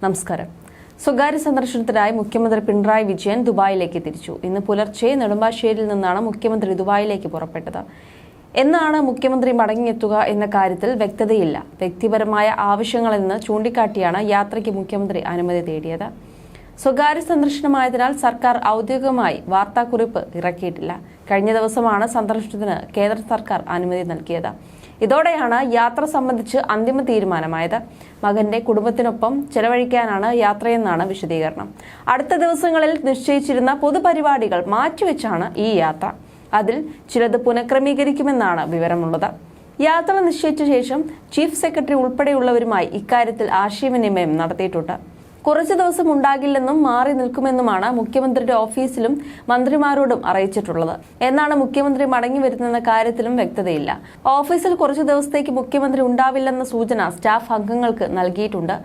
നമസ്കാരം. സ്വകാര്യ സന്ദർശനത്തിനായി മുഖ്യമന്ത്രി പിണറായി വിജയൻ ദുബായിലേക്ക് തിരിച്ചു. ഇന്ന് പുലർച്ചെ നെടുമ്പാശ്ശേരിയിൽ നിന്നാണ് മുഖ്യമന്ത്രി ദുബായിലേക്ക് പുറപ്പെട്ടത്. എന്നാണ് മുഖ്യമന്ത്രി മടങ്ങിയെത്തുക എന്ന കാര്യത്തിൽ വ്യക്തതയില്ല. വ്യക്തിപരമായ ആവശ്യങ്ങളെന്ന് ചൂണ്ടിക്കാട്ടിയാണ് യാത്രയ്ക്ക് മുഖ്യമന്ത്രി അനുമതി തേടിയത്. സ്വകാര്യ സന്ദർശനമായതിനാൽ സർക്കാർ ഔദ്യോഗികമായി വാർത്താക്കുറിപ്പ് ഇറക്കിയിട്ടില്ല. കഴിഞ്ഞ ദിവസമാണ് സന്ദർശനത്തിന് കേന്ദ്ര സർക്കാർ അനുമതി നൽകിയത്. ഇതോടെയാണ് യാത്ര സംബന്ധിച്ച് അന്തിമ തീരുമാനമായത്. മകന്റെ കുടുംബത്തിനൊപ്പം ചെലവഴിക്കാനാണ് യാത്രയെന്നാണ് വിശദീകരണം. അടുത്ത ദിവസങ്ങളിൽ നിശ്ചയിച്ചിരുന്ന പൊതുപരിപാടികൾ മാറ്റിവെച്ചാണ് ഈ യാത്ര. അതിൽ ചിലത് പുനഃക്രമീകരിക്കുമെന്നാണ് വിവരമുള്ളത്. യാത്ര നിശ്ചയിച്ച ശേഷം ചീഫ് സെക്രട്ടറി ഉൾപ്പെടെയുള്ളവരുമായി ഇക്കാര്യത്തിൽ ആശയവിനിമയം നടത്തിയിട്ടുണ്ട്. കുറച്ചു ദിവസം ഉണ്ടാകില്ലെന്നും മാറി നിൽക്കുമെന്നുമാണ് മുഖ്യമന്ത്രിയുടെ ഓഫീസിലും മന്ത്രിമാരോടും അറിയിച്ചിട്ടുള്ളത്. എന്നാണ് മുഖ്യമന്ത്രി മടങ്ങി വരുന്നെന്ന കാര്യത്തിലും വ്യക്തതയില്ല. ഓഫീസിൽ കുറച്ചു ദിവസത്തേക്ക് മുഖ്യമന്ത്രി ഉണ്ടാവില്ലെന്ന സൂചന സ്റ്റാഫ് അംഗങ്ങൾക്ക് നൽകിയിട്ടുണ്ട്.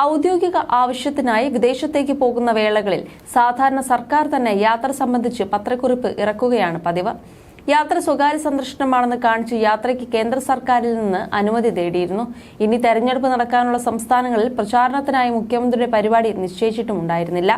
ഔദ്യോഗിക ആവശ്യത്തിനായി വിദേശത്തേക്ക് പോകുന്ന വേളകളിൽ സാധാരണ സർക്കാർ തന്നെ യാത്ര സംബന്ധിച്ച് പത്രക്കുറിപ്പ് ഇറക്കുകയാണ് പതിവ്. യാത്ര സ്വകാര്യ സന്ദർശനമാണെന്ന് കാണിച്ച് യാത്രയ്ക്ക് കേന്ദ്ര സർക്കാരിൽ നിന്ന് അനുമതി തേടിയിരുന്നു. ഇനി തെരഞ്ഞെടുപ്പ് നടക്കാനുള്ള സംസ്ഥാനങ്ങളിൽ പ്രചാരണത്തിനായി മുഖ്യമന്ത്രിയുടെ പരിപാടി നിശ്ചയിച്ചിട്ടുമുണ്ടായിരുന്നില്ല.